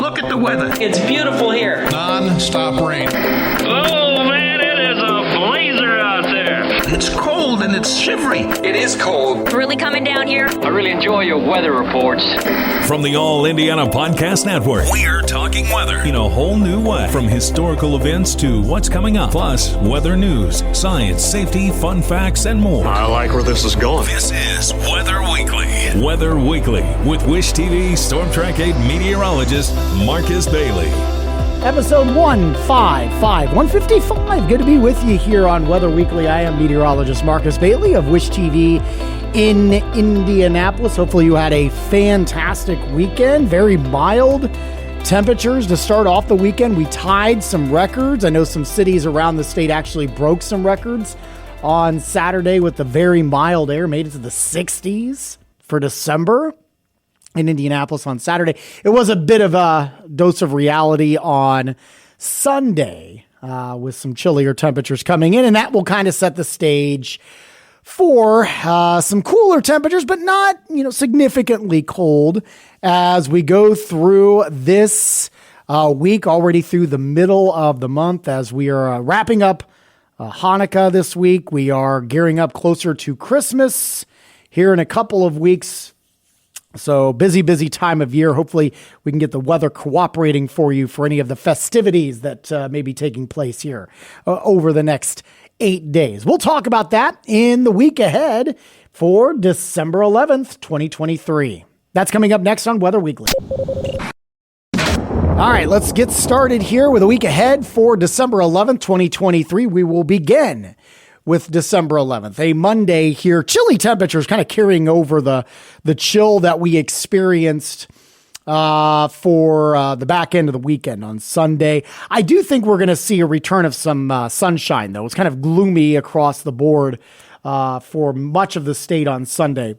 Look at the weather. It's beautiful here. Non-stop rain. Oh, man, it is a blazer out there. It's cold and it's shivery. It is cold. It's really coming down here. I really enjoy your weather reports. From the All Indiana Podcast Network, we're talking weather in a whole new way. From historical events to what's coming up, plus weather news, science, safety, fun facts, and more. I like where this is going. This is Weather Weekly. Weather Weekly with Wish TV Storm Track 8 meteorologist Marcus Bailey. Episode 155. Good to be with you here on Weather Weekly. I am meteorologist Marcus Bailey of Wish TV in Indianapolis. Hopefully you had a fantastic weekend. Very mild temperatures to start off the weekend. We tied some records. I know some cities around the state actually broke some records on Saturday with the very mild air. Made it to the 60s for December in Indianapolis on Saturday. It was a bit of a dose of reality on Sunday with some chillier temperatures coming in, and that will kind of set the stage for some cooler temperatures, but not, significantly cold as we go through this week, already through the middle of the month, as we are wrapping up Hanukkah this week. We are gearing up closer to Christmas here in a couple of weeks. So busy time of year. Hopefully we can get the weather cooperating for you for any of the festivities that may be taking place here over the next 8 days. We'll talk about that in the week ahead for December 11th, 2023. That's coming up next on Weather Weekly. All right, let's get started here with a week ahead for December 11th, 2023. We will begin with December 11th, a Monday here. Chilly temperatures kind of carrying over the chill that we experienced for the back end of the weekend on Sunday. I do think we're going to see a return of some sunshine, though. It's kind of gloomy across the board for much of the state on Sunday.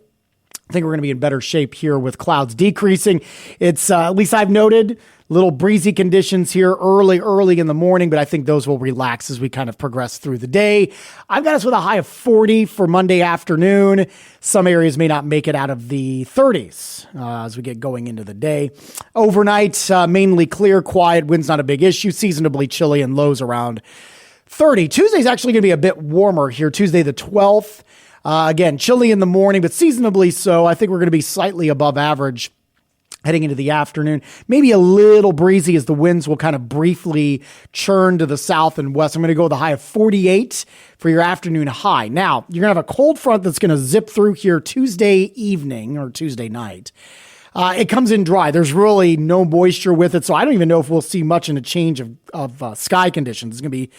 I think we're going to be in better shape here with clouds decreasing. It's, at least I've noted, little breezy conditions here early in the morning, but I think those will relax as we kind of progress through the day. I've got us with a high of 40 for Monday afternoon. Some areas may not make it out of the 30s as we get going into the day. Overnight, mainly clear, quiet, wind's not a big issue, seasonably chilly and lows around 30. Tuesday's actually going to be a bit warmer here, Tuesday the 12th. Again, chilly in the morning, but seasonably so. I think we're going to be slightly above average heading into the afternoon. Maybe a little breezy as the winds will kind of briefly churn to the south and west. I'm going to go with a high of 48 for your afternoon high. Now, you're going to have a cold front that's going to zip through here Tuesday evening or Tuesday night. It comes in dry. There's really no moisture with it, so I don't even know if we'll see much in a change of sky conditions. It's going to be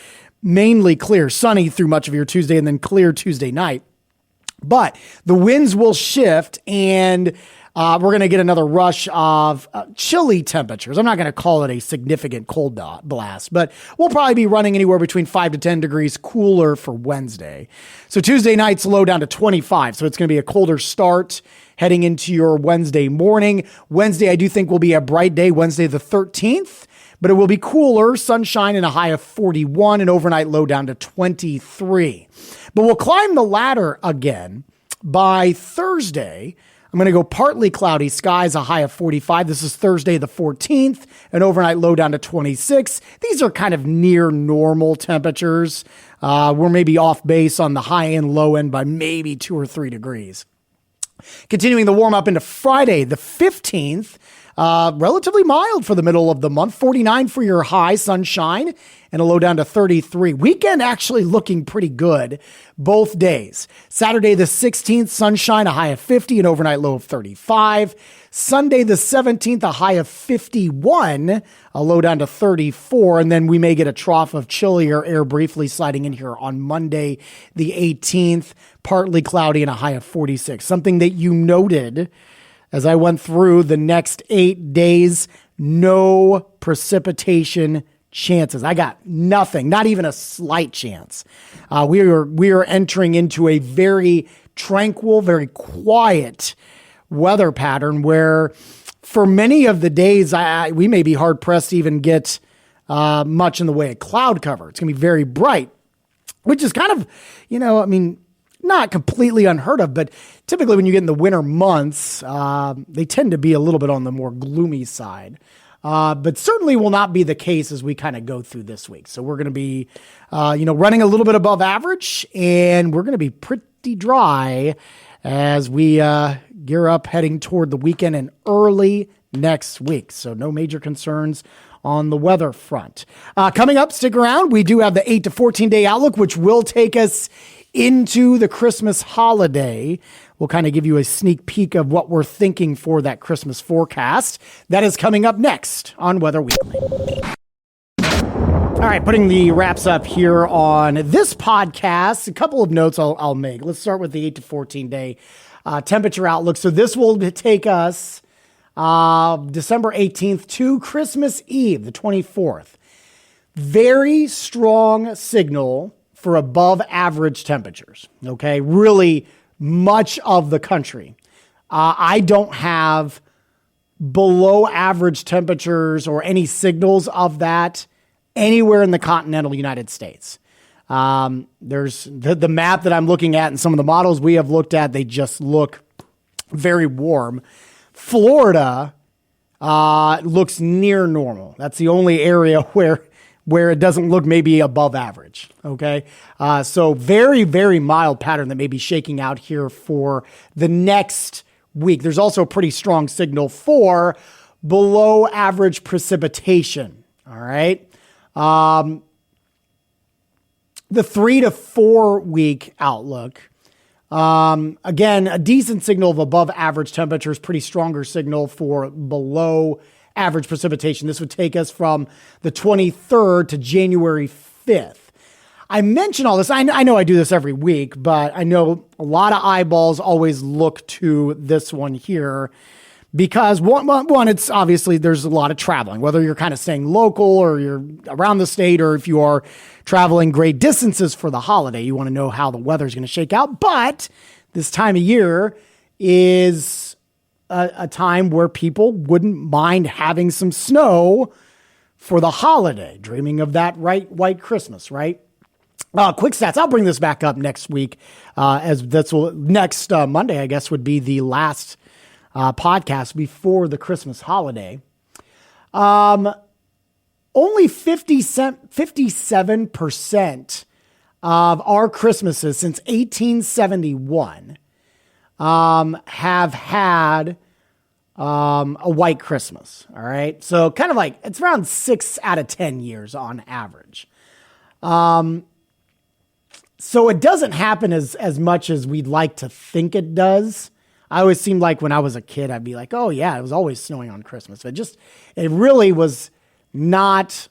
mainly clear, sunny through much of your Tuesday and then clear Tuesday night. But the winds will shift and we're going to get another rush of chilly temperatures. I'm not going to call it a significant cold blast, but we'll probably be running anywhere between 5 to 10 degrees cooler for Wednesday. So Tuesday night's low down to 25. So it's going to be a colder start heading into your Wednesday morning. Wednesday, I do think will be a bright day, Wednesday the 13th, but it will be cooler, sunshine and a high of 41 and overnight low down to 23. But we'll climb the ladder again by Thursday. I'm going to go partly cloudy skies, a high of 45. This is Thursday the 14th, an overnight low down to 26. These are kind of near normal temperatures. We're maybe off base on the high and low end by maybe 2 or 3 degrees. Continuing the warm up into Friday the 15th, relatively mild for the middle of the month, 49 for your high, sunshine, and a low down to 33. Weekend actually looking pretty good both days. Saturday the 16th, sunshine, a high of 50, an overnight low of 35. Sunday the 17th, a high of 51, a low down to 34. And then we may get a trough of chillier air briefly sliding in here on Monday the 18th, partly cloudy and a high of 46. Something that you noted as I went through the next 8 days, no precipitation chances. I got nothing, not even a slight chance. We are entering into a very tranquil, very quiet weather pattern where for many of the days, we may be hard pressed to even get much in the way of cloud cover. It's going to be very bright, which is kind of, not completely unheard of, but typically when you get in the winter months, they tend to be a little bit on the more gloomy side but certainly will not be the case as we kind of go through this week. So we're going to be, running a little bit above average, and we're going to be pretty dry as we gear up heading toward the weekend and early next week. So no major concerns on the weather front. Coming up, stick around. We do have the 8 to 14 day outlook, which will take us into the Christmas holiday. We'll kind of give you a sneak peek of what we're thinking for that Christmas forecast. That is coming up next on Weather Weekly. All right, putting the wraps up here on this podcast, a couple of notes I'll make. Let's start with the 8 to 14 day temperature outlook. So this will take us December 18th to Christmas Eve, the 24th. Very strong signal for above average temperatures. Okay, really much of the country. I don't have below average temperatures or any signals of that anywhere in the continental United States. There's the map that I'm looking at and some of the models we have looked at, they just look very warm. Florida looks near normal. That's the only area where it doesn't look maybe above average. Okay. So very, very mild pattern that may be shaking out here for the next week. There's also a pretty strong signal for below average precipitation. All right. The 3 to 4 week outlook. Again, a decent signal of above average temperatures, pretty stronger signal for below average precipitation. This would take us from the 23rd to January 5th. I mention all this. I know I do this every week, but I know a lot of eyeballs always look to this one here because one, it's obviously there's a lot of traveling, whether you're kind of staying local or you're around the state, or if you are traveling great distances for the holiday, you want to know how the weather is going to shake out. But this time of year is a time where people wouldn't mind having some snow for the holiday, dreaming of that white Christmas, right? Quick stats. I'll bring this back up next week, as next Monday, I guess, would be the last podcast before the Christmas holiday. Only 57% of our Christmases since 1871 have had a white Christmas. All right. So kind of like it's around 6 out of 10 years on average. So it doesn't happen as much as we'd like to think it does. I always seemed like when I was a kid, I'd be like, oh yeah, it was always snowing on Christmas. It really was not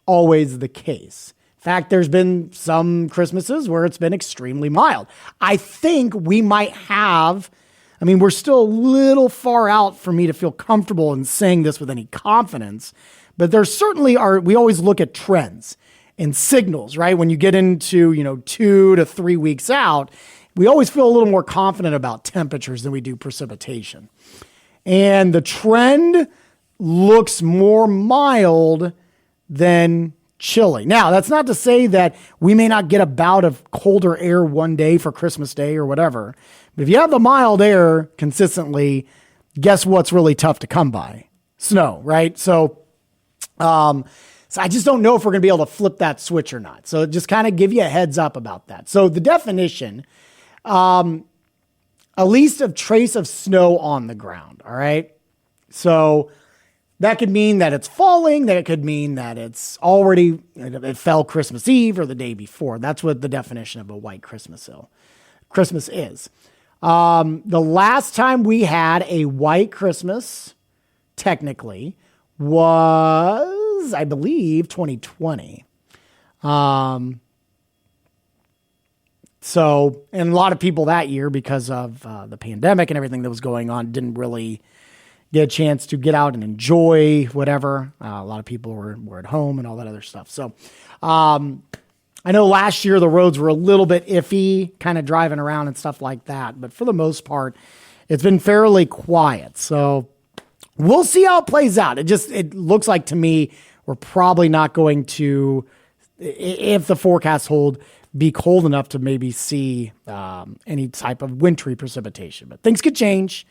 always the case. In fact, there's been some Christmases where it's been extremely mild. I think we might have, we're still a little far out for me to feel comfortable in saying this with any confidence, but there certainly are, we always look at trends and signals, right? When you get into, 2 to 3 weeks out, we always feel a little more confident about temperatures than we do precipitation. And the trend looks more mild than chilly. Now, that's not to say that we may not get a bout of colder air one day for Christmas Day or whatever. But if you have the mild air consistently, guess what's really tough to come by? Snow, right? So I just don't know if we're going to be able to flip that switch or not. So just kind of give you a heads up about that. So the definition, at least a trace of snow on the ground. All right. So that could mean that it's falling, that it could mean that it fell Christmas Eve or the day before. That's what the definition of a white Christmas is. The last time we had a white Christmas, technically, was, I believe, 2020. So, and a lot of people that year, because of the pandemic and everything that was going on, didn't really get a chance to get out and enjoy whatever. A lot of people were at home and all that other stuff. So, I know last year the roads were a little bit iffy, kind of driving around and stuff like that. But for the most part, it's been fairly quiet. So we'll see how it plays out. It looks like to me, we're probably not going to, if the forecasts hold, be cold enough to maybe see any type of wintry precipitation. But things could change.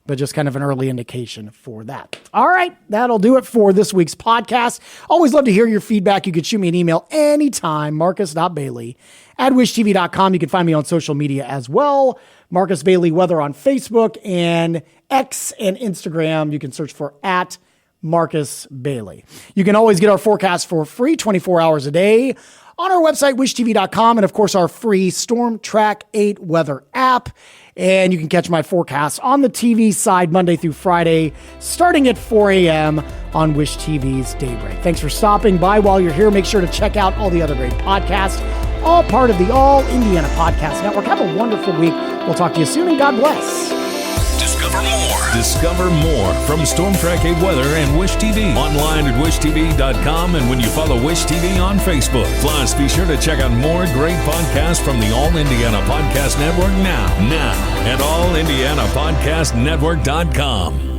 but just kind of an early indication for that. All right, that'll do it for this week's podcast. Always love to hear your feedback. You can shoot me an email anytime, marcus.bailey@wishtv.com. You can find me on social media as well. Marcus Bailey Weather on Facebook and X and Instagram. You can search for @Marcus Bailey. You can always get our forecast for free 24 hours a day on our website, wishtv.com, and of course our free Storm Track 8 weather app. And you can catch my forecast on the TV side Monday through Friday, starting at 4 a.m. on Wish TV's Daybreak. Thanks for stopping by. While you're here, make sure to check out all the other great podcasts, all part of the All Indiana Podcast Network. Have a wonderful week. We'll talk to you soon, and God bless. Discover more from Storm Track 8 Weather and Wish TV. Online at wishtv.com and when you follow Wish TV on Facebook. Plus, be sure to check out more great podcasts from the All Indiana Podcast Network now at allindianapodcastnetwork.com.